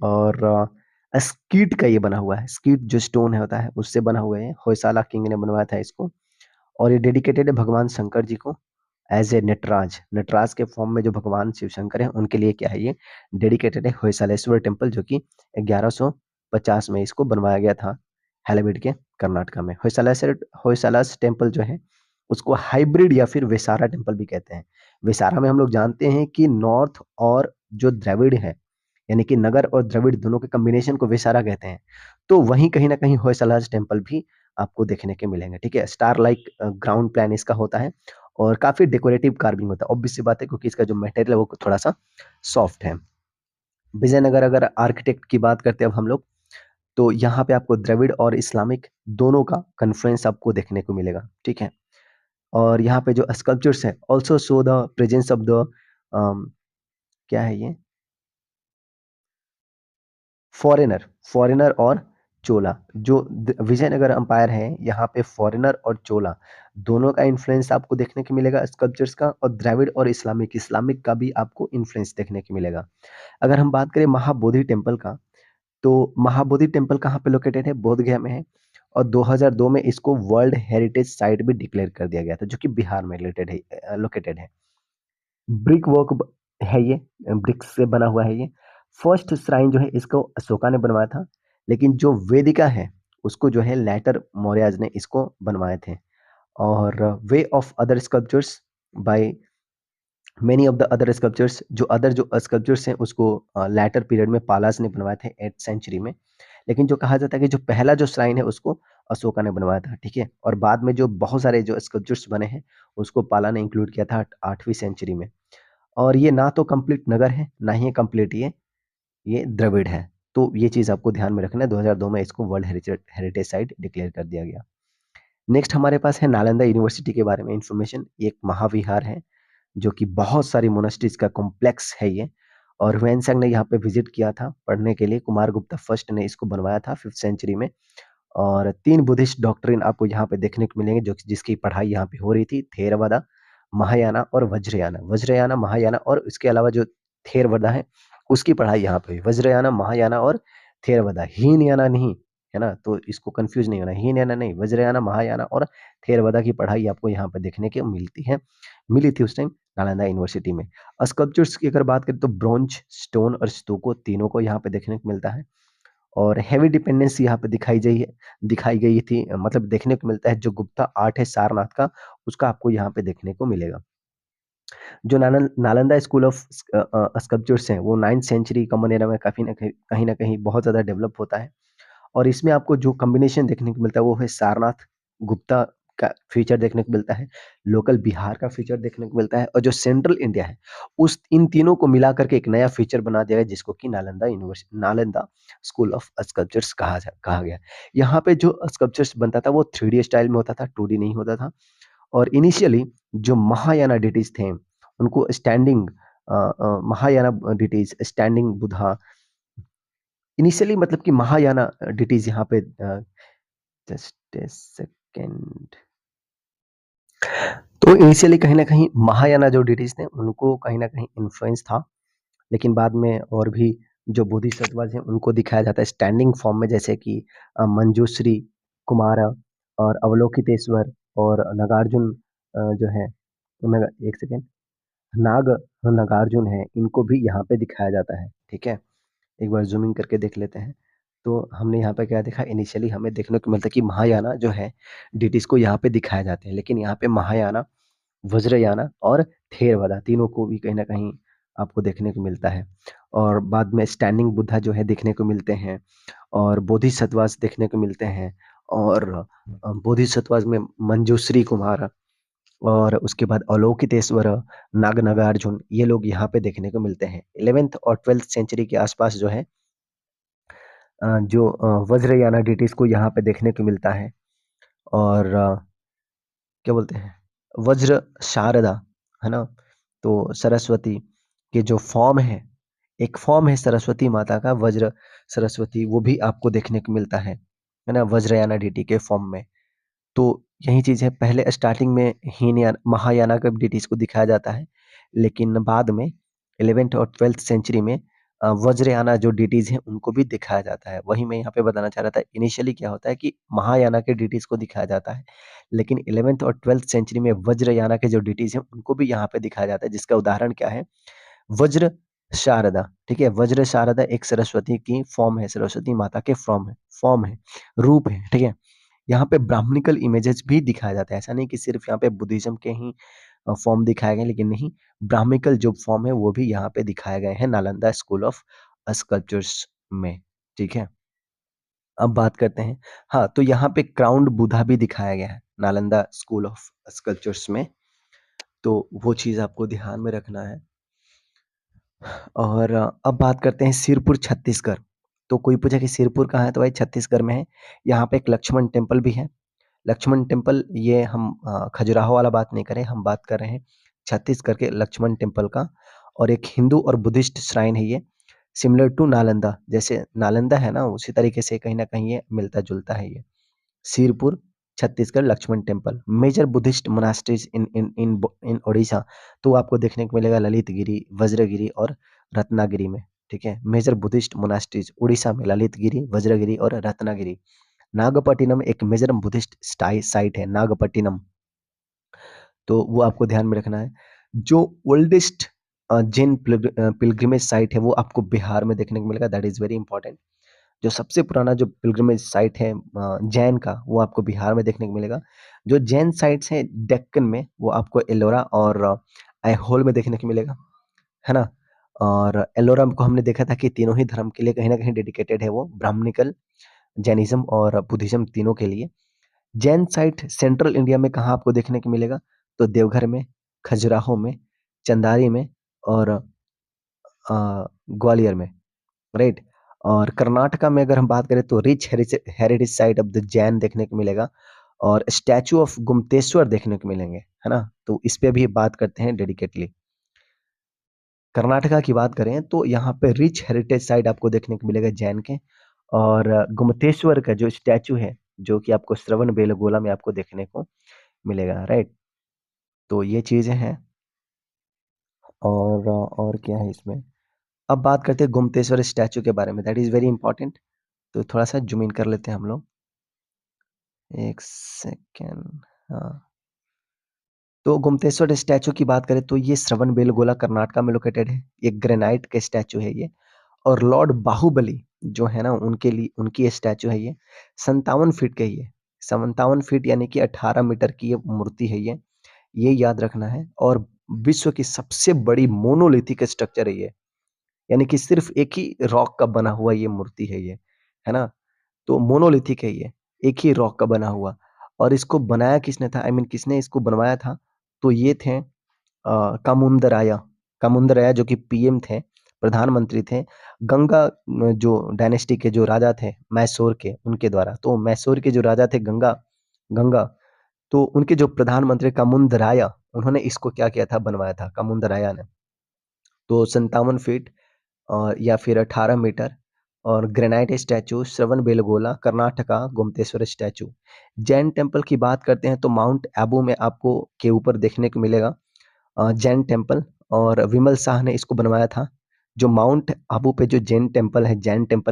और स्कीट का ये बना हुआ है, स्कीट जो स्टोन है होता है उससे बना हुआ है, होयसाला किंग ने बनवाया था इसको, और ये डेडिकेटेड है भगवान शंकर जी को। एज ए नटराज, नटराज के फॉर्म में जो भगवान शिव शंकर हैं उनके लिए क्या है, ये डेडिकेटेड है होयसालेश्वर टेम्पल, जो कि 1150 में इसको बनवाया गया था हैलाबीड के कर्नाटका में। होयसालेश्वर होयसालास टेम्पल जो है उसको हाइब्रिड या फिर वेसारा टेम्पल भी कहते हैं। वेसारा में हम लोग जानते हैं कि नॉर्थ और जो द्रविड़ है, यानी कि नगर और द्रविड़ दोनों के कॉम्बिनेशन को वेसारा कहते हैं। तो वहीं कहीं ना कहीं होयसालास टेम्पल भी आपको देखने के मिलेंगे। ठीक है, स्टार लाइक ग्राउंड प्लान इसका होता है और काफी डेकोरेटिव कार्विंग होता है। ऑब्वियस सी बात है, क्योंकि इसका जो मटेरियल है वो थोड़ा सा सॉफ्ट है। विजयनगर अगर आर्किटेक्ट की बात करते हैं अब हम लोग, तो यहाँ पे आपको द्रविड़ और इस्लामिक दोनों का कन्फ्लुएंस आपको देखने को मिलेगा। ठीक है, और यहाँ पे जो स्कल्पचर्स है also show the presence of the क्या है ये, फॉरेनर, फॉरेनर और चोला। जो विजयनगर अंपायर है यहाँ पे फॉरेनर और चोला दोनों का इन्फ्लुएंस आपको देखने को मिलेगा स्कल्पचर्स का, और द्रविड़ और इस्लामिक, इस्लामिक का भी आपको इन्फ्लुएंस देखने को मिलेगा। अगर हम बात करें महाबोधि टेम्पल का, तो महाबोधि टेम्पल कहाँ पे लोकेटेड है, बोध गया में है, और 2002 में इसको वर्ल्ड हेरिटेज साइट भी डिक्लेयर कर दिया गया था, जो कि बिहार में रिलेटेड है, लोकेटेड है। ब्रिक वर्क है ये, ब्रिक्स से बना हुआ है ये। फर्स्ट श्राइन जो है इसको अशोका ने बनवाया था, लेकिन जो वेदिका है उसको जो है लेटर मौर्यज ने इसको बनवाए थे। और way of other sculptures by many of the other sculptures, जो अदर जो स्कल्पचर्स हैं उसको लेटर पीरियड में पालास ने बनवाए थे 8th सेंचुरी में। लेकिन जो कहा जाता है कि जो पहला जो श्राइन है उसको अशोका ने बनवाया था। ठीक है, और बाद में जो बहुत सारे जो स्कल्पचर्स बने हैं उसको पाला ने इंक्लूड किया था 8वीं सेंचुरी में। और ये ना तो कंप्लीट नगर है, ना ही कंप्लीट ये द्रविड़ है। तो ये चीज़ आपको ध्यान में रखना है, 2002 में इसको वर्ल्ड हेरिटेज साइट डिक्लेयर कर दिया गया। नेक्स्ट हमारे पास है नालंदा यूनिवर्सिटी के बारे में इंफॉर्मेशन। ये एक महाविहार है जो कि बहुत सारी मोनास्ट्रीज का कॉम्प्लेक्स है ये, और ह्वेनसांग ने यहाँ पे विजिट किया था पढ़ने के लिए। कुमारगुप्ता फर्स्ट ने इसको बनवाया था 5th सेंचुरी में। और 3 बुद्धिस्ट डॉक्ट्रिन आपको यहाँ पे देखने को मिलेंगे, जो जिसकी पढ़ाई यहाँ पे हो रही थी, थेरवादा, महायाना और वज्रयाना। वज्रयाना, महायाना और इसके अलावा जो थेरवादा है उसकी पढ़ाई यहाँ पे हुई। वज्रयाना, महायाना और थेरवादा, हीनयाना नहीं, है ना, तो इसको कंफ्यूज नहीं होना, हीनयाना नहीं, वज्रयाना, महायाना और थेरवादा की पढ़ाई आपको यहाँ पे देखने को मिलती है, मिली थी उस टाइम नालंदा यूनिवर्सिटी में। स्कल्पचर्स की अगर बात करें तो ब्रोंज, स्टोन और स्तूको तीनों को यहाँ पे देखने को मिलता है। और हेवी डिपेंडेंसी यहाँ पे दिखाई गई थी, मतलब देखने को मिलता है। जो गुप्ता आर्ट है सारनाथ का, उसका आपको यहाँ पे देखने को मिलेगा। जो नालंदा स्कूल ऑफ स्कल्पचर्स हैं वो 9th सेंचुरी कॉमन एरा में काफी ना कहीं ना कहीं बहुत ज्यादा डेवलप होता है। और इसमें आपको जो कॉम्बिनेशन देखने को मिलता है वो है सारनाथ गुप्ता का फीचर देखने को मिलता है, लोकल बिहार का फीचर देखने को मिलता है, और जो सेंट्रल इंडिया है उस इन तीनों को मिला करके एक नया फीचर बना दिया गया, जिसको कि नालंदा स्कूल ऑफ स्कल्पचर्स कहा गया। यहाँ पे जो स्कल्पचर्स बनता था वो 3D स्टाइल में होता था, 2D नहीं होता था। और इनिशियली जो महायाना डिटीज थे उनको स्टैंडिंग महायाना डिटीज, स्टैंडिंग बुधा, इनिशियली मतलब कि महायाना डिटीज यहाँ पे, जस्ट ए सेकेंड। तो इनिशियली कहीं ना कहीं महायाना जो डिटीज थे उनको कहीं ना कहीं इन्फ्लुएंस था, लेकिन बाद में और भी जो बोधिसत्वज हैं उनको दिखाया जाता है स्टैंडिंग फॉर्म में, जैसे कि मंजूश्री कुमार और अवलोकितेश्वर और नागार्जुन, जो है एक सेकेंड, नाग नागार्जुन है, इनको भी यहाँ पे दिखाया जाता है। ठीक है, एक बार ज़ूमिंग करके देख लेते हैं। तो हमने यहाँ पे क्या देखा, इनिशियली हमें देखने को मिलता है कि महायाना जो है डिटीज़ को यहाँ पे दिखाए जाते हैं, लेकिन यहाँ पे महायाना, वज्रयाना और थेरवादा तीनों को भी कहीं न कहीं आपको देखने को मिलता है। और बाद में स्टैंडिंग बुद्धा जो है देखने को मिलते हैं, और बोधिसत्वास देखने को मिलते हैं, और बोधिसत्वास में मंजूश्री कुमार, और उसके बाद अवलोकितेश्वर, नागार्जुन, ये लोग यहाँ पे देखने को मिलते हैं। 11th और 12th सेंचुरी के आसपास जो है जो वज्रयाना डिटीज को यहाँ पे देखने को मिलता है। और क्या बोलते हैं, वज्र शारदा, है ना, तो सरस्वती के जो फॉर्म है, एक फॉर्म है सरस्वती माता का, वज्र सरस्वती, वो भी आपको देखने को मिलता है ना, वज्रयाना डिटी के फॉर्म में। तो यही चीज़ है, पहले स्टार्टिंग में हीनयान महायाना के डिटीज को दिखाया जाता है, लेकिन बाद में 11th और 12th सेंचुरी में वज्रयाना जो डीटीज हैं उनको भी दिखाया जाता है। वही मैं यहाँ पे बताना चाह रहा था, इनिशियली क्या होता है कि महायाना के डीटीज को दिखाया जाता है, लेकिन 11th और 12th सेंचुरी में वज्रयाना के जो डीटीज हैं उनको भी यहाँ पे दिखाया जाता है, जिसका उदाहरण क्या है, वज्र शारदा। ठीक है, वज्र शारदा एक सरस्वती की फॉर्म है, सरस्वती माता के फॉर्म है, रूप है। ठीक है, यहाँ पे ब्राह्मणिकल इमेजेस भी दिखाया जाता है, ऐसा नहीं कि सिर्फ यहाँ पे बुद्धिज्म के ही फॉर्म दिखाए गए, लेकिन नहीं, ब्राह्मिकल जो फॉर्म है वो भी यहाँ पे दिखाए गए हैं नालंदा स्कूल ऑफ स्कल्पचर्स में। ठीक है, अब बात करते हैं, हाँ, तो यहाँ पे क्राउन्ड बुद्धा भी दिखाया गया है नालंदा स्कूल ऑफ स्कल्पचर्स में, तो वो चीज़ आपको ध्यान में रखना है। और अब बात करते हैं सिरपुर छत्तीसगढ़। तो कोई पूछा कि सिरपुर कहाँ है, तो भाई छत्तीसगढ़ में है। यहाँ पे एक लक्ष्मण टेम्पल भी है। लक्ष्मण टेम्पल, ये हम खजुराहो वाला बात नहीं कर रहे, हम बात कर रहे हैं छत्तीसगढ़ के लक्ष्मण टेम्पल का। और एक हिंदू और बुद्धिस्ट श्राइन है ये, सिमिलर टू नालंदा। जैसे नालंदा है ना, उसी तरीके से कहीं न कहीं ये मिलता-जुलता है ये। Sirpur, Chhattisgarh Lakshman temple, major Buddhist monasteries in Odisha. तो आपको देखने को मिलेगा ललितगिरी, वज्रगिरी और रत्नागिरी में। ठीक है, मेजर बुद्धिस्ट मोनास्ट्रीज उड़ीसा में ललितगिरी, वज्रगिरी और रत्नागिरी। नागपट्टिनम एक मेजर बुद्धिस्ट साइट है, नागपट्टिनम, तो वो आपको ध्यान में रखना है। जो ओल्डेस्ट जैन पिलग्रिमेज साइट है वो आपको बिहार में देखने को मिलेगा, दैट इज वेरी इंपॉर्टेंट। जो सबसे पुराना जो पिलग्रिमेज साइट है जैन का, वो आपको बिहार में देखने को मिलेगा। जो जैन साइट्स हैं डेक्कन में, वो आपको एलोरा और ऐहोल में देखने को मिलेगा, है ना। और एलोरा को हमने देखा था कि तीनों ही धर्म के लिए कहीं ना कहीं डेडिकेटेड है, वो ब्राह्मणिकल, जैनिज्म और बुद्धिज्म तीनों के लिए। जैन साइट सेंट्रल इंडिया में कहाँ आपको देखने को मिलेगा, तो देवघर में, खजुराहो में, चंदारी में और ग्वालियर में, राइट। और कर्नाटका में अगर हम बात करें तो rich heritage site of the Jain देखने को मिलेगा, और स्टैचू ऑफ गुम्तेश्वर देखने को मिलेंगे, है ना। तो इस पे भी बात करते हैं डेडिकेटली। कर्नाटका की बात करें तो यहाँ पे रिच हेरिटेज साइट आपको देखने को मिलेगा जैन के, और गुम्तेश्वर का जो स्टैचू है, जो कि आपको श्रवण बेलगोला में आपको देखने को मिलेगा, राइट। तो ये चीजें हैं। और क्या है इसमें, अब बात करते हैं गुम्तेश्वर स्टैचू के बारे में, दैट इज वेरी इंपॉर्टेंट। तो थोड़ा सा जूम इन कर लेते हैं हम लोग, एक सेकेंड। हाँ, तो गुम्तेश्वर स्टैचू की बात करें तो ये श्रवण बेलगोला कर्नाटका में लोकेटेड है। ये ग्रेनाइट के स्टैचू है ये। और लॉर्ड बाहुबली जो है ना, उनके लिए उनकी स्टैचू है ये। 57 फीट के ये, 57 फीट यानी कि 18 मीटर की ये मूर्ति है ये याद रखना है। और विश्व की सबसे बड़ी मोनोलिथिक स्ट्रक्चर है ये, यानी कि सिर्फ एक ही रॉक का बना हुआ ये मूर्ति है ये, है ना। तो मोनोलिथिक है ये, एक ही रॉक का बना हुआ। और इसको बनाया किसने था, आई मीन किसने इसको बनवाया था, तो ये थे कामुंदराया। कामुंदराया जो कि पीएम थे, प्रधानमंत्री थे, गंगा जो डायनेस्टी के जो राजा थे मैसूर के, उनके द्वारा। तो मैसूर के जो राजा थे गंगा गंगा तो उनके जो प्रधानमंत्री कामुंदराया, उन्होंने इसको क्या किया था, बनवाया था कामुंदराया ने। तो 57 फीट और या फिर 18 मीटर। और ग्रेनाइट स्टैचू श्रवण बेलगोला कर्नाटका गोमतेश्वर स्टैचू। जैन टेम्पल की बात करते हैं तो माउंट आबू में आपको के ऊपर देखने को मिलेगा जैन टेम्पल, और विमल शाह ने इसको बनवाया था। जो माउंट आबू पे जो जैन टेम्पल है,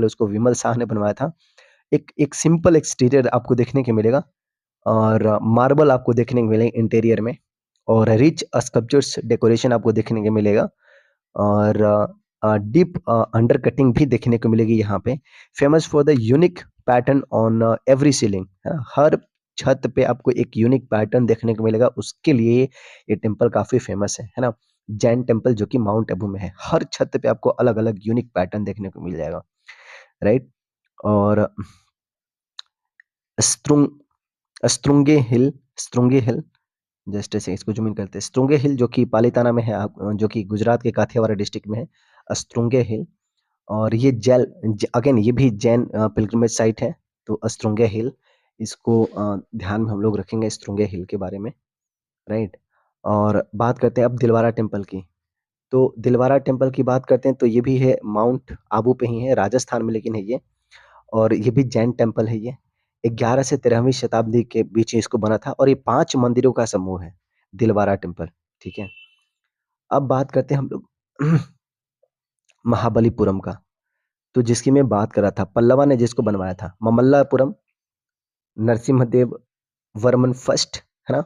उसको विमल शाह ने बनवाया था। एक एक सिंपल एक्सटीरियर आपको देखने को मिलेगा, और मार्बल आपको देखने को मिलेगा इंटीरियर में, और रिच स्कल्पचर्स डेकोरेशन आपको देखने को मिलेगा, और डीप अंडर कटिंग भी देखने को मिलेगी यहाँ पे। Famous for the unique pattern on every ceiling, है ना। हर छत पे आपको एक यूनिक पैटर्न देखने को मिलेगा, उसके लिए ये टेम्पल काफी फेमस है ना। जैन टेम्पल जो कि माउंट आबू में है, हर छत पे आपको अलग अलग यूनिक पैटर्न देखने को मिल जाएगा, राइट। और स्ट्रुंग स्ट्रुंगे हिल, जस्ट ऐसे इसको जूम इन करते हैं। स्ट्रुंगे हिल जो कि पालिताना में है, जो कि गुजरात के काठियावाड़ डिस्ट्रिक्ट में है, स्ट्रुंगे हिल। और ये अगेन ये भी जैन पिलग्रिमेज साइट है, तो स्ट्रुंगे हिल, इसको ध्यान में हम लोग रखेंगे स्ट्रुंगे हिल के बारे में, राइट। और बात करते हैं अब दिलवारा टेम्पल की। तो दिलवारा टेम्पल की बात करते हैं तो ये भी है माउंट आबू पे ही है, राजस्थान में लेकिन है ये। और ये भी जैन टेम्पल है ये। 11 से 13वीं शताब्दी के बीच इसको बना था, और ये 5 मंदिरों का समूह है, दिलवारा टेम्पल। ठीक है, अब बात करते हैं हम लोग महाबलीपुरम का। तो जिसकी मैं बात कर रहा था, पल्लवा ने जिसको बनवाया था, ममल्लापुरम, नरसिम्हदेव वर्मन फर्स्ट, है ना?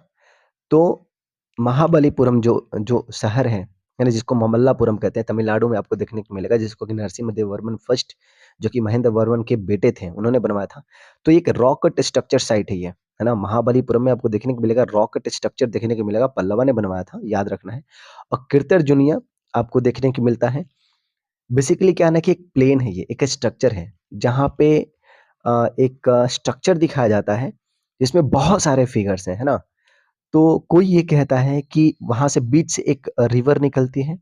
तो महाबलीपुरम जो जो शहर है ना, जिसको ममल्लापुरम कहते हैं, तमिलनाडु में आपको देखने को मिलेगा, जिसको कि नरसिम्हदेव वर्मन फर्स्ट, जो कि महेंद्र वर्मन के बेटे थे, उन्होंने बनवाया था। तो ये एक रॉक कट स्ट्रक्चर साइट है ना? महाबलीपुरम में आपको देखने को मिलेगा, रॉक कट स्ट्रक्चर देखने को मिलेगा, पल्लवा ने बनवाया था, याद रखना है। और किर्तर आपको देखने को मिलता है। बेसिकली क्या है ना कि एक प्लेन है ये, एक स्ट्रक्चर है, जहाँ पे एक स्ट्रक्चर दिखाया जाता है, जिसमें बहुत सारे फिगर्स हैं, है ना? तो कोई ये कहता है कि वहाँ से बीच से एक रिवर निकलती है,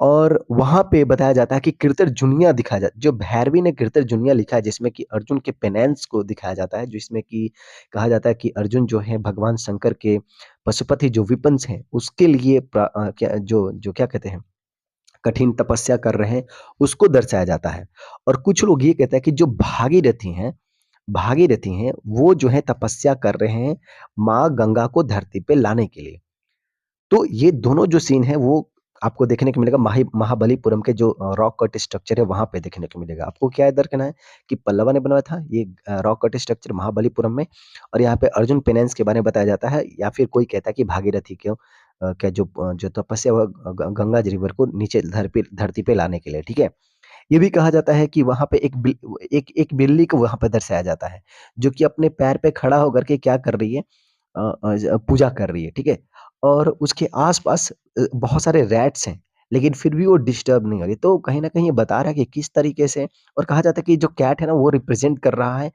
और वहाँ पे बताया जाता है कि कीर्तन जुनिया दिखाया जाता है, जो भैरवी ने कीर्तन जुनिया लिखा है, जिसमें कि अर्जुन के पेनेंस को दिखाया जाता है, जिसमें कि कहा जाता है कि अर्जुन जो है भगवान शंकर के पशुपति जो विपन्स हैं, उसके लिए क्या जो जो क्या कहते हैं, कठिन तपस्या कर रहे हैं, उसको दर्शाया जाता है। और कुछ लोग ये कहते हैं कि जो भागीरथी हैं, वो जो है तपस्या कर रहे हैं माँ गंगा को धरती पे लाने के लिए। तो ये दोनों जो सीन है वो आपको देखने को मिलेगा, महाबलीपुरम के जो रॉक कट स्ट्रक्चर है वहाँ पे देखने को मिलेगा। आपको क्या इधर कहना है कि पल्लवा ने बनवाया था ये रॉक कट स्ट्रक्चर महाबलीपुरम में, और यहाँ पे अर्जुन पेनेंस के बारे में बताया जाता है, या फिर कोई कहता है कि भागीरथी क्यों क्या जो तपस्या हुआ गंगा जी रिवर को नीचे धरती पे लाने के लिए, ठीक है? ये भी कहा जाता है कि वहाँ पे एक बिल्ली को वहाँ पे दर्शाया जाता है, जो कि अपने पैर पे खड़ा होकर के क्या कर रही है, पूजा कर रही है, ठीक है? और उसके आस-पास बहुत सारे रैट्स हैं, लेकिन फिर भी वो डिस्टर्ब नहीं हो रही। तो कहीं न कहीं ये बता रहा है कि किस तरीके से, और कहा जाता है कि जो कैट है ना, वो रिप्रेज़ेंट कर रहा है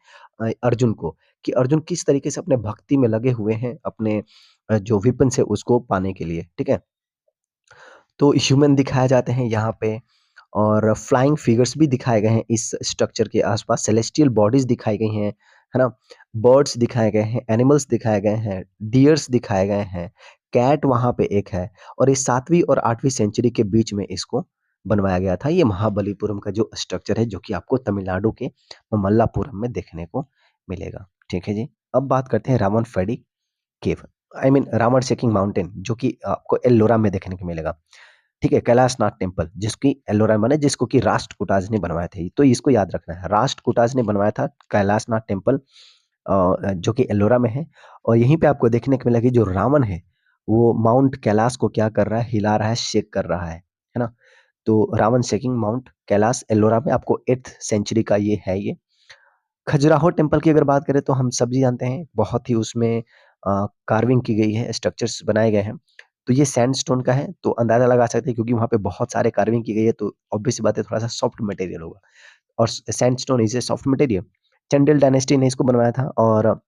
अर्जुन को, कि अर्जुन किस तरीके से अपने भक्ति में लगे हुए हैं, अपने जो वेपन्स है उसको पाने के लिए, ठीक है? तो ह्यूमन दिखाए जाते हैं यहाँ पे, और फ्लाइंग फिगर्स भी दिखाए गए हैं इस स्ट्रक्चर के आसपास, सेलेस्टियल बॉडीज दिखाई गई हैं, है ना? बर्ड्स दिखाए गए हैं, एनिमल्स दिखाए गए हैं, डियर्स दिखाए गए हैं, कैट वहाँ पे एक है, और ये 7वीं और 8वीं सेंचुरी के बीच में इसको बनवाया गया था। ये महाबलीपुरम का जो स्ट्रक्चर है, जो कि आपको तमिलनाडु के ममल्लापुरम में देखने को मिलेगा। ठीक है जी। अब बात करते हैं रावणफेडी केव, आई मीन रावण सेकिंग माउंटेन, जो कि आपको एल्लोरा में देखने को मिलेगा। ठीक है, कैलाशनाथ टेम्पल, जिसकी एल्लोरा में बना है, जिसको कि राष्ट्रकूटाज ने बनवाया था। तो इसको याद रखना है, राष्ट्रकूटाज ने बनवाया था कैलाशनाथ टेम्पल, जो कि एल्लोरा में है। और यहीं पे आपको देखने को मिला कि जो रावण है, वो माउंट कैलाश को क्या कर रहा है, हिला रहा है, शेक कर रहा है ना? तो रावण शेकिंग माउंट कैलाश एल्लोरा में आपको 8th सेंचुरी का ये है ये। खजुराहो टेम्पल की अगर बात करें तो हम सभी जानते हैं, बहुत ही उसमें कार्विंग की गई है, स्ट्रक्चर्स बनाए गए हैं। तो ये सैंडस्टोन का है, तो अंदाज़ा लगा सकते हैं क्योंकि वहाँ पे बहुत सारे कार्विंग की गई है, तो ऑब्वियस सी बात है, थोड़ा-सा सॉफ्ट मटेरियल होगा, और sandstone is a soft material. Chandel dynasty ने इसको बनवाया था, और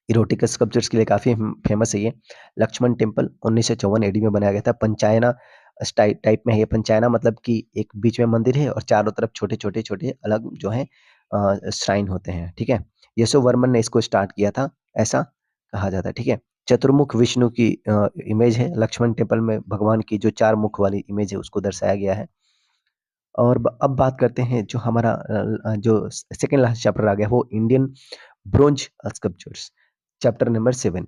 इरोटिक स्कल्पचर्स के लिए काफ़ी फेमस है ये। लक्ष्मण टेम्पल 1954 एडी में बनाया गया था, पंचायना टाइप में है ये। पंचायना मतलब कि एक बीच में मंदिर है, और चारों तरफ छोटे-छोटे अलग जो है श्राइन होते हैं, ठीक है? यशोवर्मन ने इसको स्टार्ट किया था, ऐसा कहा जाता है, ठीक है? चतुर्मुख विष्णु की इमेज है लक्ष्मण टेम्पल में, भगवान की जो 4 मुख वाली इमेज है उसको दर्शाया गया है। और अब बात करते हैं जो हमारा जो सेकंड लास्ट चैप्टर आ गया, वो Indian bronze sculptures, chapter number 7।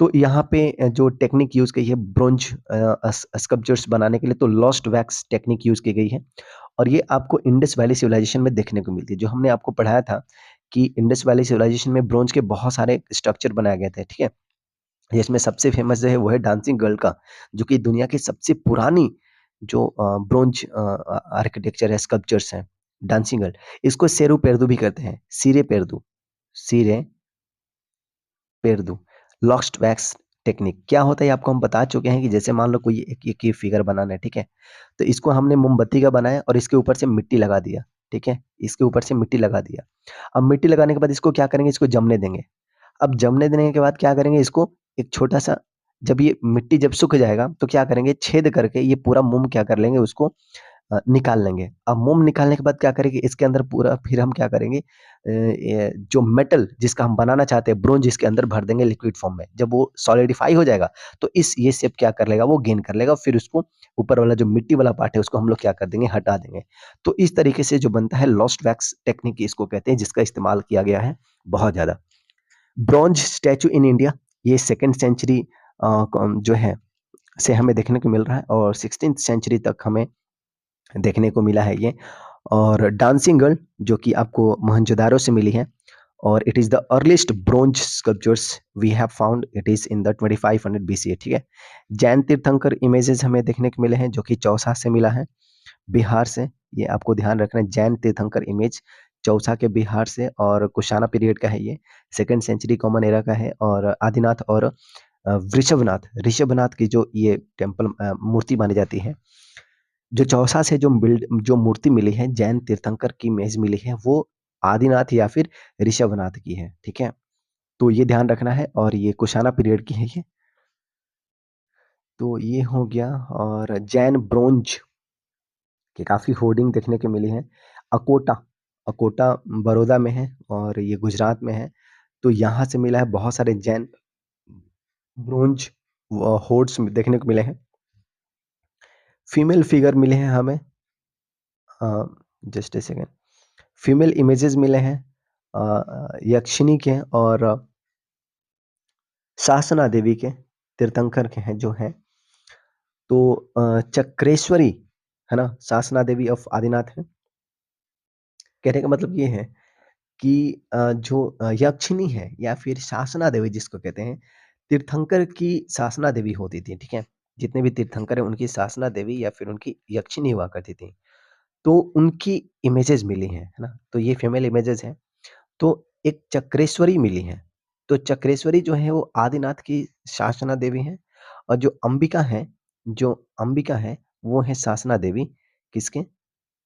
तो यहाँ पे जो टेक्निक यूज़ की है ब्रोंज स्कल्पचर्स बनाने के लिए, तो लॉस्ट वैक्स टेक्निक यूज़ की गई है, और ये आपको इंडस वैली सिविलाइजेशन में देखने को मिलती है। जो हमने आपको पढ़ाया था कि इंडस वैली सिविलाइजेशन में ब्रोंज के बहुत सारे स्ट्रक्चर बनाए गए थे, ठीक है? जिसमें सबसे फेमस जो है वो है डांसिंग गर्ल का, जो कि दुनिया की सबसे पुरानी जो ब्रोंज आर्किटेक्चर है, स्कल्पचर्स हैं, डांसिंग गर्ल। इसको सेरू पेर्दू भी कहते हैं, सीरे पेर्दू, लॉस्ट वैक्स टेक्निक। क्या होता है ये आपको हम बता चुके हैं कि जैसे मान लो कोई एक ये फिगर बनाना है, ठीक है? तो इसको हमने मोमबत्ती का बनाया और इसके ऊपर से मिट्टी लगा दिया, ठीक है? इसके ऊपर से मिट्टी लगा दिया। अब मिट्टी लगाने के बाद इसको क्या करेंगे, इसको जमने देंगे। अब जमने देने के बाद क्या करेंगे, इसको एक छोटा-सा, जब ये मिट्टी जब सूख जाएगा तो क्या करेंगे, छेद करके ये पूरा मोम क्या कर लेंगे, उसको निकाल लेंगे। अब मोम निकालने के बाद क्या करेंगे, इसके अंदर पूरा फिर हम क्या करेंगे, ये जो मेटल जिसका हम बनाना चाहते हैं, ब्रोंज, इसके अंदर भर देंगे लिक्विड फॉर्म में। जब वो सॉलिडिफाई हो जाएगा तो इस ये शेप क्या कर लेगा, वो गेन कर लेगा, फिर उसको ऊपर वाला जो मिट्टी वाला पार्ट है उसको हम लोग क्या कर देंगे, हटा देंगे। तो इस तरीके से जो बनता है लॉस्ट वैक्स टेक्निक इसको कहते हैं, जिसका इस्तेमाल किया गया है बहुत ज़्यादा। ब्रॉन्ज स्टैचू इन इंडिया, ये 2nd सेंचुरी जो है से हमें देखने को मिल रहा है, और 16th सेंचुरी तक हमें देखने को मिला है ये। और डांसिंग गर्ल जो कि आपको मोहनजोदारो से मिली है, और it is the earliest bronze sculptures we have found, it is in the 2500 BCE, ठीक है। जैन तीर्थंकर इमेजेस हमें देखने को मिले हैं जो कि चौसा से मिला है, बिहार से। ये आपको ध्यान रखना है, जैन तीर्थंकर इमेज चौसा के बिहार से, और कुशाना पीरियड का है ये, सेकंड सेंचुरी कॉमन एरा का है। और आदिनाथ और वृषभनाथ, ऋषभनाथ की जो ये टेम्पल मूर्ति मानी जाती है, जो चौसा से जो मूर्ति मिली है, जैन तीर्थंकर की इमेज मिली है, वो आदिनाथ या फिर ऋषभनाथ की है, ठीक है। तो ये ध्यान रखना है, और ये कुशाना पीरियड की है ये। तो ये हो गया। और जैन ब्रोंज की काफ़ी होर्डिंग देखने को मिली है। अकोटा, अकोटा बड़ौदा में है और ये गुजरात में है। तो यहाँ से मिला है बहुत सारे जैन ब्रोंज होर्ड्स देखने को मिले हैं। फीमेल फिगर मिले हैं हमें, just a second, female images मिले हैं यक्षिणी के और शासना देवी के, तीर्थंकर के हैं जो हैं। तो चक्रेश्वरी है ना, शासना देवी ऑफ आदिनाथ है। कहने का मतलब ये है कि जो यक्षिणी है या फिर शासना देवी जिसको कहते हैं, तीर्थंकर की शासना देवी होती थी, ठीक है? जितने भी तीर्थंकर हैं उनकी शासना देवी या फिर उनकी यक्षिणी हुआ करती थी। तो उनकी इमेजेस मिली हैं, है ना? तो ये फीमेल इमेजेस हैं। तो एक चक्रेश्वरी मिली है। तो चक्रेश्वरी जो है वो आदिनाथ की शासना देवी हैं, और जो अंबिका है वो है शासना देवी किसके?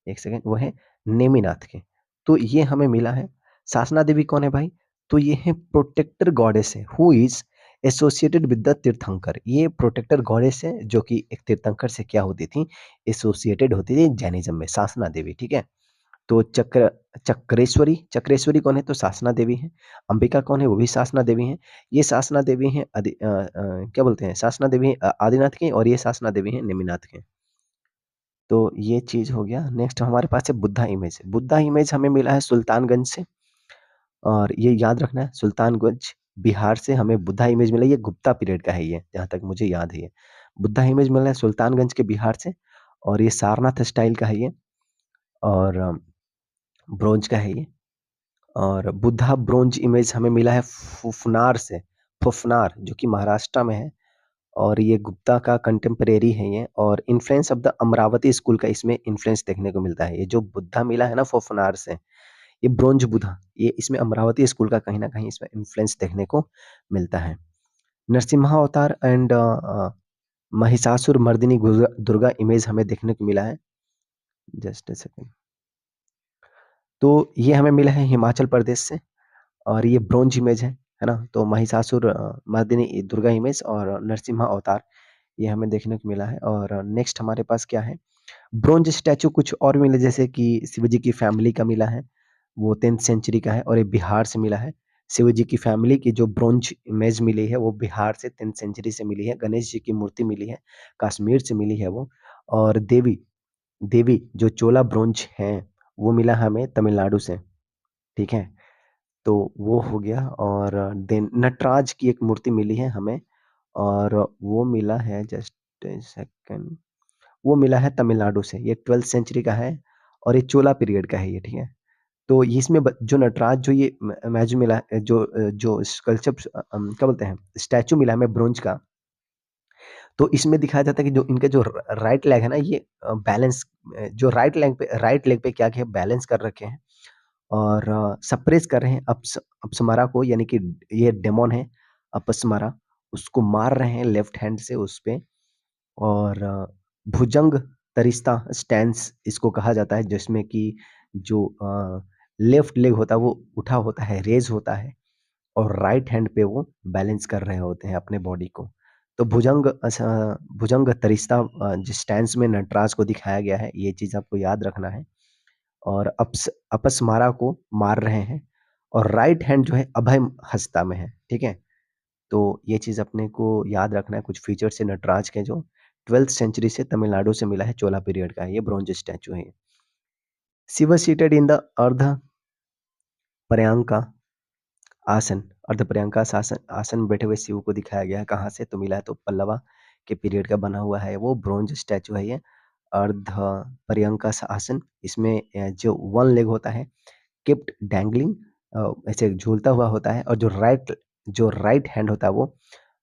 एक सेकंड, वो है नेमिनाथ के। तो ये हमें मिला है। शासना देवी कौन है भाई? तो ये है प्रोटेक्टर गॉडेस है, who is associated with the तीर्थंकर। ये प्रोटेक्टर गॉडेस है जो कि एक तीर्थंकर से क्या होती थी? एसोसिएटेड होती थी जैनिज्म में, शासना देवी, ठीक है। तो चक्रेश्वरी, चक्रेश्वरी कौन है? तो शासना देवी है। अंबिका कौन है? वो भी शासना देवी है। ये शासना देवी है क्या बोलते हैं, शासना देवी आदिनाथ की, और ये शासना देवी है नेमिनाथ के। तो ये चीज़ हो गया। नेक्स्ट हमारे पास है बुद्धा इमेज। बुद्धा इमेज हमें मिला है सुल्तानगंज से, और ये याद रखना है, सुल्तानगंज बिहार से हमें बुद्धा इमेज मिला। ये गुप्ता पीरियड का है ये, जहाँ तक मुझे याद है ये। बुद्धा इमेज मिला है सुल्तानगंज के बिहार से, और ये सारनाथ स्टाइल का है ये, और ब्रोंज का है ये। और बुद्धा ब्रोंज इमेज हमें मिला है फुफनार से, फुफनार जो कि महाराष्ट्र में है, और ये गुप्ता का कंटेम्परेरी है ये, और influence of the Amravati school का इसमें इन्फ्लुएंस देखने को मिलता है। ये जो बुद्धा मिला है ना फुफनार से, ये ब्रोंज बुद्धा, ये इसमें अमरावती स्कूल का कहीं न कहीं इसमें इन्फ्लुएंस देखने को मिलता है। नरसिम्हा अवतार एंड महिषासुर मर्दिनी दुर्गा इमेज हमें देखने को मिला है। Just a second. तो ये हमें मिला है हिमाचल प्रदेश से, और ये ब्रोंज इमेज है ना? तो महिषासुर मर्दिनी दुर्गा इमेज और नरसिम्हा अवतार, ये हमें देखने को मिला है। और नेक्स्ट हमारे पास क्या है? ब्रोंज स्टैचू कुछ और मिले, जैसे कि शिवजी की फैमिली का मिला है, वो 10th सेंचुरी का है, और ये बिहार से मिला है। शिवजी की फैमिली की जो ब्रोंज इमेज मिली है वो बिहार से 10th सेंचुरी से मिली है। गणेश जी की मूर्ति मिली है, कश्मीर से मिली है वो। और देवी देवी जो चोला ब्रोंज हैं, वो मिला हमें तमिलनाडु से, ठीक है? तो वो हो गया। और देन नटराज की एक मूर्ति मिली है हमें, और वो मिला है, जस्ट ए सेकंड, वो मिला है तमिलनाडु से। ये 12th सेंचुरी का है, और ये चोला पीरियड का है ये, ठीक है। तो इसमें जो नटराज जो ये इमेज मिला है, जो स्कल्पचर क्या बोलते हैं, स्टैचू मिला है हमें ब्रोंज का, तो इसमें दिखाया जाता है कि जो इनका जो राइट लेग है ना, ये बैलेंस, जो राइट लेग पे क्या किया, बैलेंस कर रखे हैं, और सप्रेस कर रहे हैं अप्समरा को, यानी कि ये डेमन है अपस्मरा, उसको मार रहे हैं लेफ्ट हैंड से उस पे। और भुजंग तरिस्ता स्टैंस इसको कहा जाता है, जिसमें कि जो लेफ्ट लेग होता है वो उठा होता है, रेज होता है, और राइट हैंड पे वो बैलेंस कर रहे होते हैं अपने बॉडी को। तो भुजंग तरिस्ता जिस स्टैंस में नटराज को दिखाया गया है, ये चीज़ आपको याद रखना है। और अपस्मारा को मार रहे हैं, और राइट हैंड जो है अभय हस्ता में है, ठीक है? तो ये चीज़ अपने को याद रखना है, कुछ फीचर्स है नटराज के जो 12th सेंचुरी से तमिलनाडु से मिला है, चोला पीरियड का है, ये ब्रोंज स्टैचू है। शिव सीटेड इन द अर्ध पर्यांका आसन, अर्ध पर्यांका आसन आसन में बैठे हुए शिव को दिखाया गया है। कहाँ से? तो मिला है तो पल्लवा के पीरियड का बना हुआ है वो ब्रोंज स्टैचू है ये। अर्ध पर्यंका आसन, इसमें जो वन लेग होता है कीप्ड डैंगलिंग, ऐसे झूलता हुआ होता है, और जो राइट हैंड होता है वो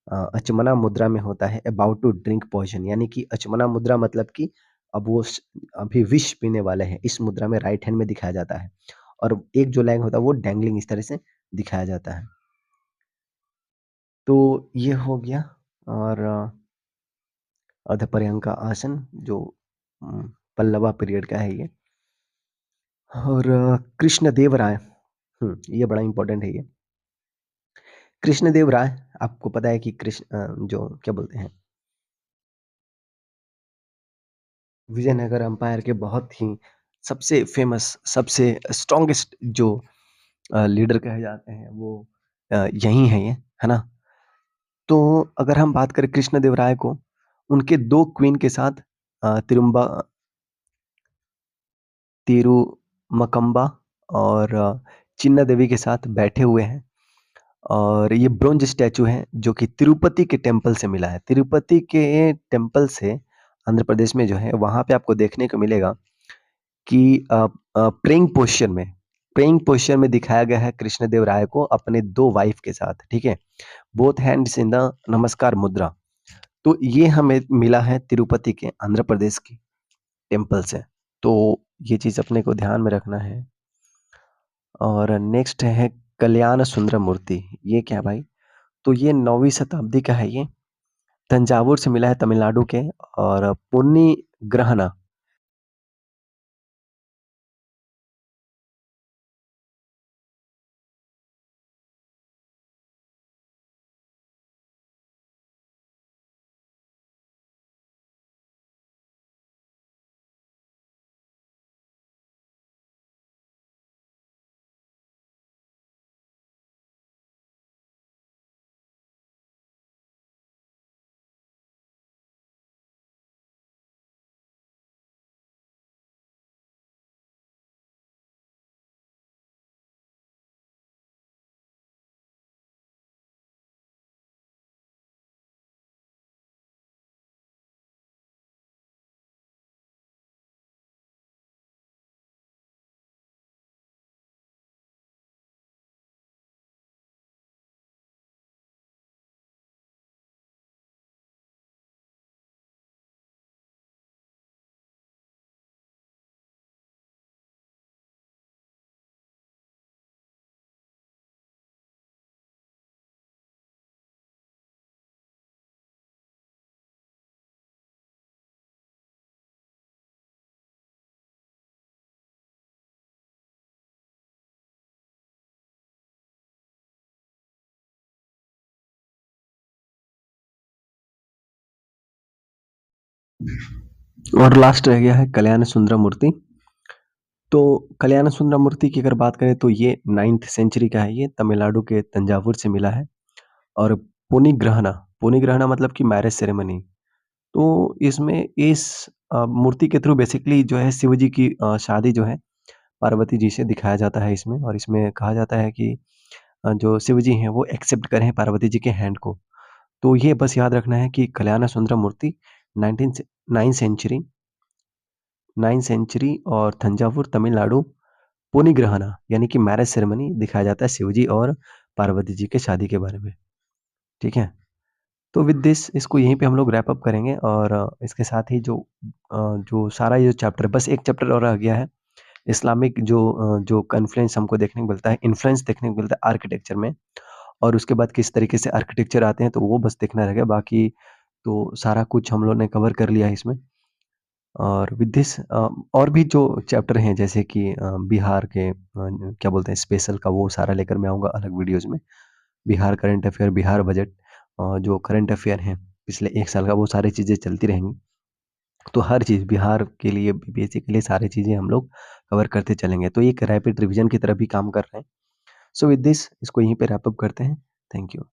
अचमना मुद्रा में होता है, अबाउट टू ड्रिंक पॉइजन, यानी कि अचमना मुद्रा मतलब कि अब वो अभी विष पीने वाले हैं, इस मुद्रा में राइट हैंड में दिखाया जाता है। और एक जो लाइन होता है वो डैंगलिंग इस तरह से दिखाया जाता है। तो ये हो गया। और अर्धपर्यंका आसन जो पल्लवा पीरियड का है ये। और कृष्णदेव राय, ये बड़ा इंपॉर्टेंट है ये। कृष्णदेव राय, आपको पता है कि जो क्या बोलते हैं, विजयनगर एम्पायर के बहुत ही सबसे फेमस, सबसे स्ट्रॉन्गेस्ट जो लीडर कहे जाते हैं वो यही है ये, है ना? तो अगर हम बात करें कृष्णदेव राय को, उनके 2 क्वीन के साथ तिरुमकम्बा और चिन्ना देवी के साथ बैठे हुए हैं। और ये ब्रोंज स्टैचू है जो कि तिरुपति के टेम्पल से मिला है। तिरुपति के टेम्पल से आंध्र प्रदेश में जो है वहाँ पे आपको देखने को मिलेगा कि प्रेइंग पोस्चर में दिखाया गया है कृष्णदेव राय को अपने 2 वाइफ के साथ, ठीक है? बोथ हैंड्स इन द नमस्कार मुद्रा। तो ये हमें मिला है तिरुपति के आंध्र प्रदेश की टेम्पल से। तो ये चीज़ अपने को ध्यान में रखना है। और नेक्स्ट है कल्याण सुंदर मूर्ति। ये क्या है भाई? तो ये 9वीं शताब्दी का है ये। तंजावुर से मिला है तमिलनाडु के। और पुन्नी ग्रहणा। और लास्ट रह गया है कल्याण सुंदर मूर्ति। तो कल्याण सुंदर मूर्ति की अगर बात करें तो ये 9th सेंचुरी का है, ये तमिलनाडु के तंजावुर से मिला है। और पुनी ग्रहणा मतलब कि मैरिज सेरेमनी। तो इसमें इस मूर्ति के थ्रू बेसिकली जो है शिव जी की शादी जो है पार्वती जी से दिखाया जाता है इसमें। और इसमें कहा जाता है कि जो शिव जी हैं वो एक्सेप्ट करें पार्वती जी के हैंड को। तो ये बस याद रखना है कि कल्याण सुंदर मूर्ति 19 से 9th सेंचुरी और तंजावुर तमिलनाडु पुनी ग्रहणा यानी कि मैरिज सेरेमनी दिखाया जाता है शिव जी और पार्वती जी के शादी के बारे में। ठीक है? तो विद दिस इसको यहीं पे हम लोग रैप अप करेंगे। और इसके साथ ही जो सारा ये चैप्टर, बस एक चैप्टर और रह गया है। इस्लामिक जो कन्फ्लुएंस हमको देखने को मिलता है, इन्फ्लुएंस देखने को मिलता है आर्किटेक्चर में। और उसके बाद किस तरीके से आर्किटेक्चर आते हैं तो वो बस देखना रहेगा। बाकी तो सारा कुछ हम लोग ने कवर कर लिया है इसमें। और विद दिस और भी जो चैप्टर हैं जैसे कि बिहार के क्या बोलते हैं स्पेशल का, वो सारा लेकर मैं आऊँगा अलग वीडियोज़ में। Bihar current affair, Bihar budget, जो करंट अफेयर हैं पिछले 1 साल का, वो सारी चीज़ें चलती रहेंगी। तो हर चीज़ बिहार के लिए, बीपीएससी के लिए सारी चीज़ें हम लोग कवर करते चलेंगे। तो एक रैपिड रिवीजन की तरह भी काम कर रहे हैं। सो विद दिस इसको यहीं पे रैप अप करते हैं। Thank you.